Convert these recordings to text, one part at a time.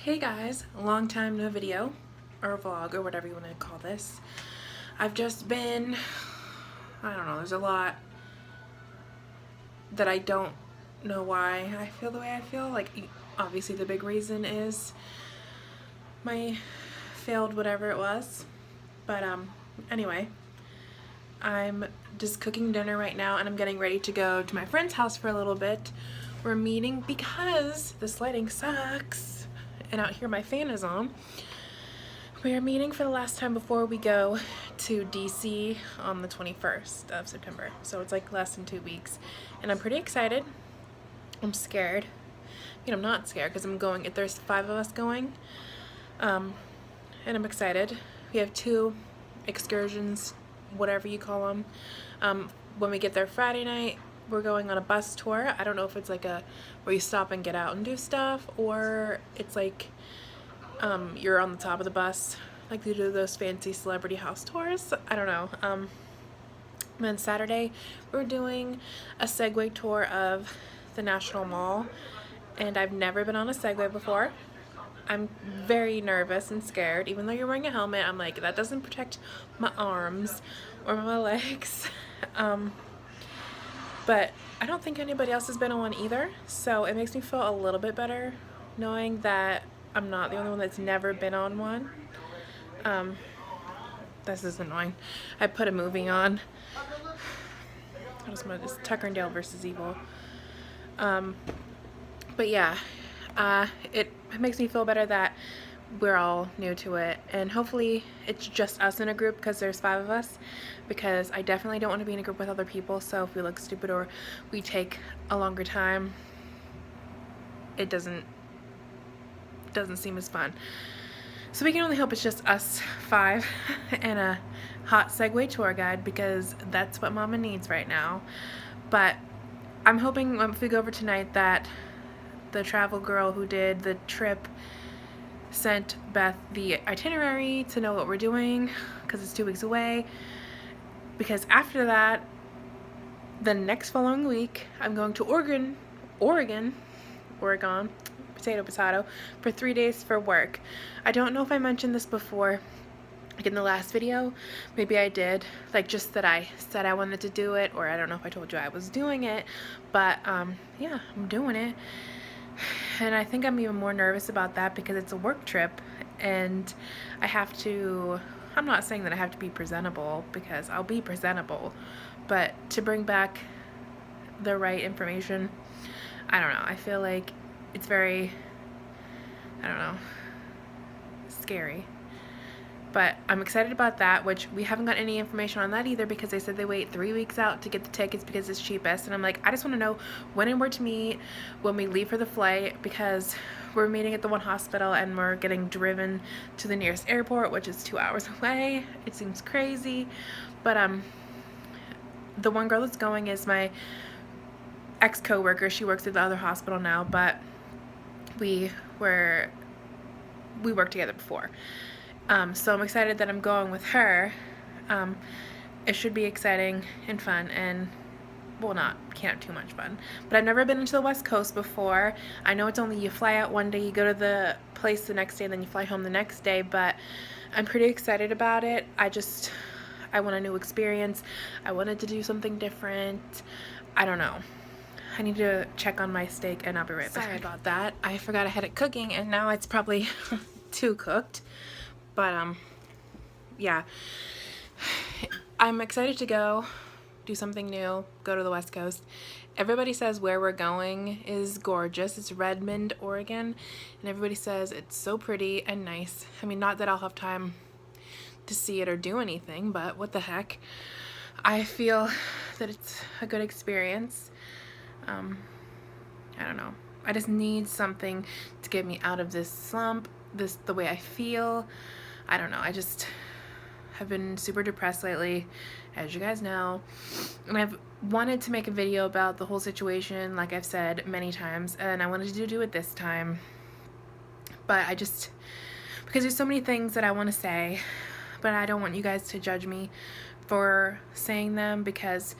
Hey guys, long time no video or vlog or whatever you want to call this. I've just been, I don't know, there's a lot that I don't know why I feel the way I feel. Like, obviously the big reason is my failed whatever it was. But anyway, I'm just cooking dinner right now and I'm getting ready to go to my friend's house for a little bit. We're meeting because this lighting sucks and out here my fan is on. We are meeting for the last time before we go to DC on the 21st of September. So it's like less than 2 weeks. And I'm pretty excited. I'm scared. I mean, I'm not scared because I'm going. There's 5 of us going. And I'm excited. We have 2 excursions, whatever you call them. When we get there Friday night, we're going on a bus tour. I don't know if it's like a where you stop and get out and do stuff, or it's like you're on the top of the bus like they do those fancy celebrity house tours. I don't know. And then Saturday we're doing a Segway tour of the National Mall, and I've never been on a Segway before. I'm very nervous and scared. Even though you're wearing a helmet, I'm like, that doesn't protect my arms or my legs. But I don't think anybody else has been on one either, so it makes me feel a little bit better knowing that I'm not the only one that's never been on one. This is annoying. I put a movie on. I just want to Tucker and Dale versus Evil. But yeah, it makes me feel better that we're all new to it, and hopefully it's just us in a group because there's 5 of us, because I definitely don't want to be in a group with other people. So if we look stupid or we take a longer time, it doesn't seem as fun. So we can only hope it's just us 5 and a hot Segway tour guide, because that's what Mama needs right now. But I'm hoping if we go over tonight that the travel girl who did the trip sent Beth the itinerary to know what we're doing, because it's 2 weeks away. Because after that, the next following week, I'm going to Oregon, potato, for 3 days for work. I don't know if I mentioned this before, like in the last video. Maybe I did, like just that I said I wanted to do it, or I don't know if I told you I was doing it, but yeah, I'm doing it. And I think I'm even more nervous about that because it's a work trip, and I'm not saying that I have to be presentable, because I'll be presentable, but to bring back the right information, I don't know, I feel like it's very, I don't know, scary. But I'm excited about that, which we haven't got any information on that either, because they said they wait 3 weeks out to get the tickets because it's cheapest. And I'm like, I just want to know when and where to meet when we leave for the flight, because we're meeting at the one hospital and we're getting driven to the nearest airport, which is 2 hours away. It seems crazy. But the one girl that's going is my ex-coworker. She works at the other hospital now, but we worked together before. So I'm excited that I'm going with her. It should be exciting and fun, and well, can't have too much fun. But I've never been into the West Coast before. I know it's only you fly out one day, you go to the place the next day, and then you fly home the next day, but I'm pretty excited about it. I want a new experience. I wanted to do something different. I don't know. I need to check on my steak, and I'll be right back. Sorry about that. I forgot I had it cooking, and now it's probably too cooked. But yeah, I'm excited to go do something new, go to the West Coast. Everybody says where we're going is gorgeous. It's Redmond, Oregon, and everybody says it's so pretty and nice. I mean, not that I'll have time to see it or do anything, but what the heck. I feel that it's a good experience. I don't know. I just need something to get me out of this slump, the way I feel. I don't know. I just have been super depressed lately, as you guys know. And I've wanted to make a video about the whole situation, like I've said many times, and I wanted to do it this time. But because there's so many things that I want to say, but I don't want you guys to judge me for saying them, because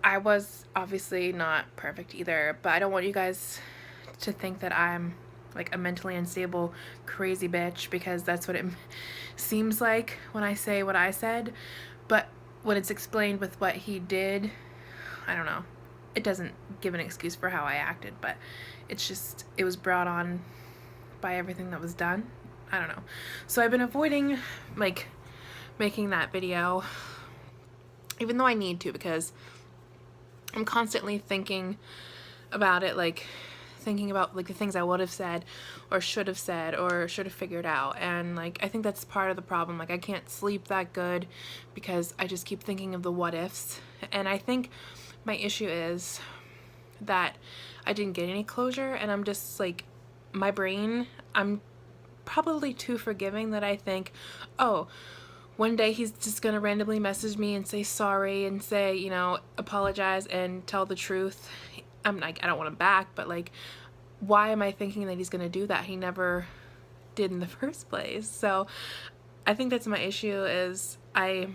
I was obviously not perfect either, but I don't want you guys to think that I'm like a mentally unstable crazy bitch, because that's what it seems like when I say what I said. But when it's explained with what he did, I don't know, it doesn't give an excuse for how I acted, but it's just, it was brought on by everything that was done. I don't know. So I've been avoiding like making that video, even though I need to, because I'm constantly thinking about it, like thinking about like the things I would have said or should have figured out. And like I think that's part of the problem. Like I can't sleep that good because I just keep thinking of the what ifs. And I think my issue is that I didn't get any closure, and I'm just like, my brain, I'm probably too forgiving that I think, oh, one day he's just gonna randomly message me and say sorry and say, you know, apologize and tell the truth. I'm like, I don't want him back, but like, why am I thinking that he's gonna do that? He never did in the first place. So I think that's my issue, is I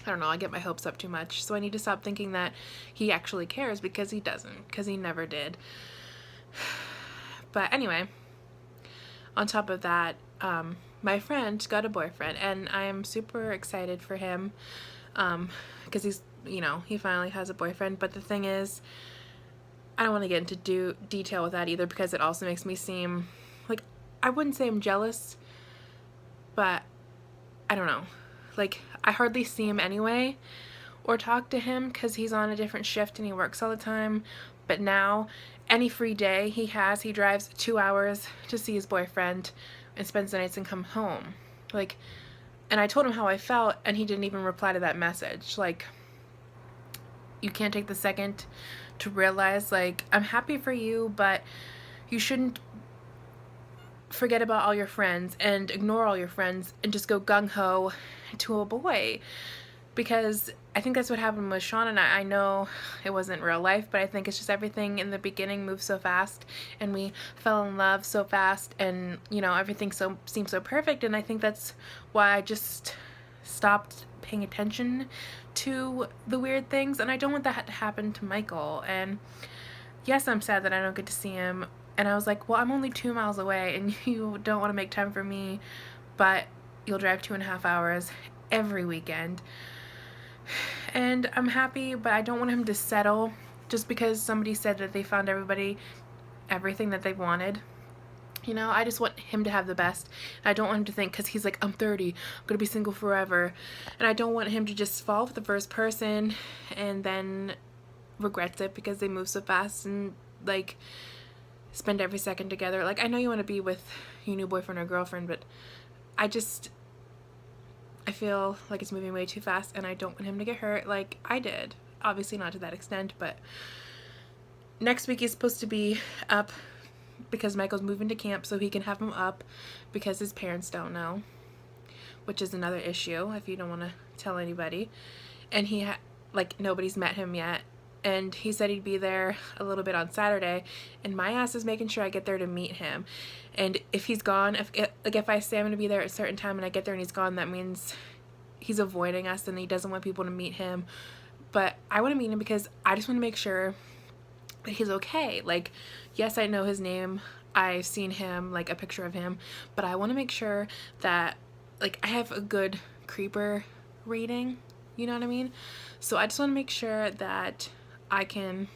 don't know, I get my hopes up too much. So I need to stop thinking that he actually cares, because he doesn't, because he never did. But anyway, on top of that, my friend got a boyfriend, and I am super excited for him, because he's, you know, he finally has a boyfriend. But the thing is, I don't want to get into detail with that either, because it also makes me seem like, I wouldn't say I'm jealous, but I don't know. Like, I hardly see him anyway or talk to him because he's on a different shift and he works all the time. But now, any free day he has, he drives 2 hours to see his boyfriend and spends the nights and come home. Like, and I told him how I felt, and he didn't even reply to that message. Like, you can't take the second to realize, like, I'm happy for you, but you shouldn't forget about all your friends and ignore all your friends and just go gung-ho to a boy. Because I think that's what happened with Sean and I. I know it wasn't real life, but I think it's just everything in the beginning moved so fast, and we fell in love so fast, and you know, everything seemed so perfect. And I think that's why I just stopped paying attention to the weird things, and I don't want that to happen to Michael. And yes, I'm sad that I don't get to see him. And I was like, well, I'm only 2 miles away, and you don't want to make time for me, but you'll drive 2.5 hours every weekend. And I'm happy, but I don't want him to settle just because somebody said that they found everything that they wanted. You know, I just want him to have the best. I don't want him to think, because he's like, I'm 30, I'm gonna be single forever. And I don't want him to just fall for the first person and then regrets it because they move so fast and like spend every second together. Like, I know you want to be with your new boyfriend or girlfriend, but I feel like it's moving way too fast, and I don't want him to get hurt like I did. Obviously not to that extent, but next week he's supposed to be up because Michael's moving to camp, so he can have him up because his parents don't know, which is another issue if you don't want to tell anybody. And like, nobody's met him yet, and he said he'd be there a little bit on Saturday, and my ass is making sure I get there to meet him. And if he's gone, if I say I'm going to be there at a certain time and I get there and he's gone, that means he's avoiding us and he doesn't want people to meet him. But I want to meet him because I just want to make sure that he's okay. Like, yes, I know his name, I've seen him, like a picture of him, but I want to make sure that, like, I have a good creeper rating, you know what I mean? So I just want to make sure that I can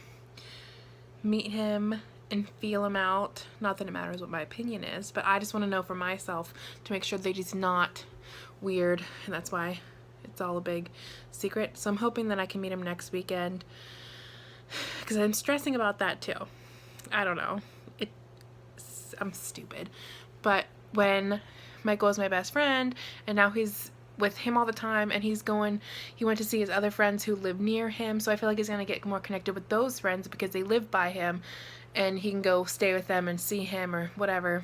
meet him and feel him out. Not that it matters what my opinion is, but I just want to know for myself to make sure that he's not weird, and that's why it's all a big secret. So I'm hoping that I can meet him next weekend, because I'm stressing about that too. I don't know. I'm stupid. But when Michael is my best friend, and now he's with him all the time, and he went to see his other friends who live near him, so I feel like he's going to get more connected with those friends because they live by him, and he can go stay with them and see him or whatever.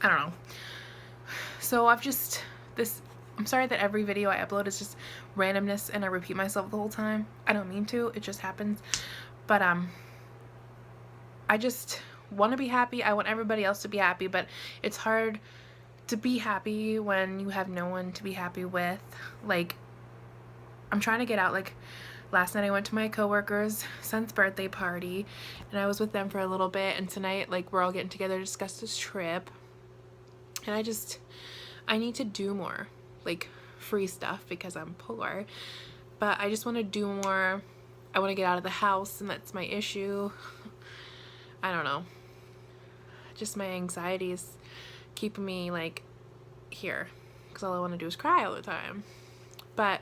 I don't know. So I'm sorry that every video I upload is just randomness and I repeat myself the whole time. I don't mean to, it just happens. But I just want to be happy. I want everybody else to be happy, but it's hard to be happy when you have no one to be happy with. Like, I'm trying to get out like last night I went to my coworker's son's birthday party, and I was with them for a little bit, and tonight, like, we're all getting together to discuss this trip, and I need to do more, like, free stuff because I'm poor, but I just want to do more. I want to get out of the house, and that's my issue. I don't know. Just my anxiety is keeping me, like, here, because all I want to do is cry all the time. But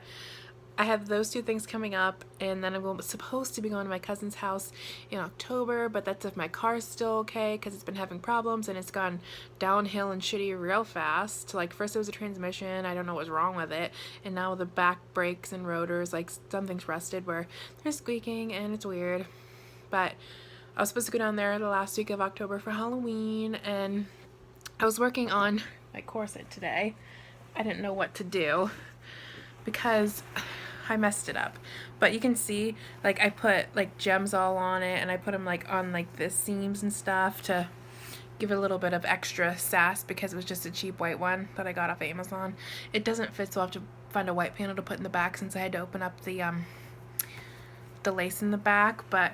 I have those two things coming up, and then I'm supposed to be going to my cousin's house in October, but that's if my car's still okay, because it's been having problems, and it's gone downhill and shitty real fast. Like, first it was a transmission, I don't know what's wrong with it, and now the back brakes and rotors, like, something's rusted where they're squeaking, and it's weird. But I was supposed to go down there the last week of October for Halloween, and I was working on my corset today. I didn't know what to do because I messed it up, but you can see, like, I put like gems all on it, and I put them like on like the seams and stuff to give it a little bit of extra sass because it was just a cheap white one that I got off Amazon. It doesn't fit, so I'll have to find a white panel to put in the back since I had to open up the lace in the back, but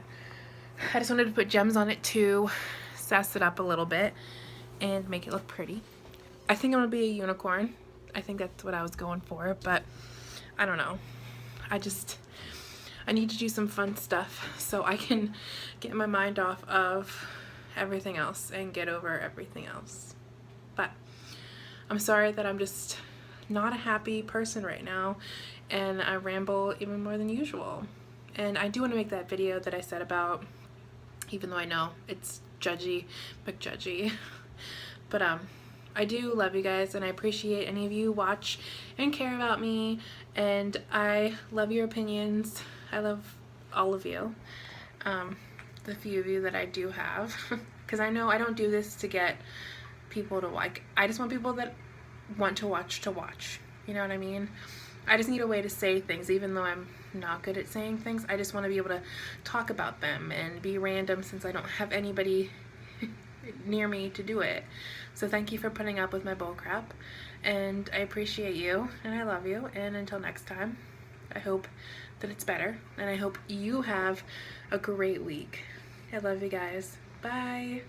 I just wanted to put gems on it to sass it up a little bit and make it look pretty. I think I'm gonna be a unicorn. I think that's what I was going for, but I don't know. I need to do some fun stuff so I can get my mind off of everything else and get over everything else. But I'm sorry that I'm just not a happy person right now, and I ramble even more than usual. And I do want to make that video that I said about, even though I know it's judgy, McJudgy. But I do love you guys, and I appreciate any of you watch and care about me, and I love your opinions. I love all of you, the few of you that I do have, because I know I don't do this to get people to like. I just want people that want to watch, you know what I mean? I just need a way to say things, even though I'm not good at saying things. I just want to be able to talk about them and be random since I don't have anybody near me to do it. So thank you for putting up with my bullcrap, and I appreciate you, and I love you, and until next time, I hope that it's better, and I hope you have a great week. I love you guys. Bye.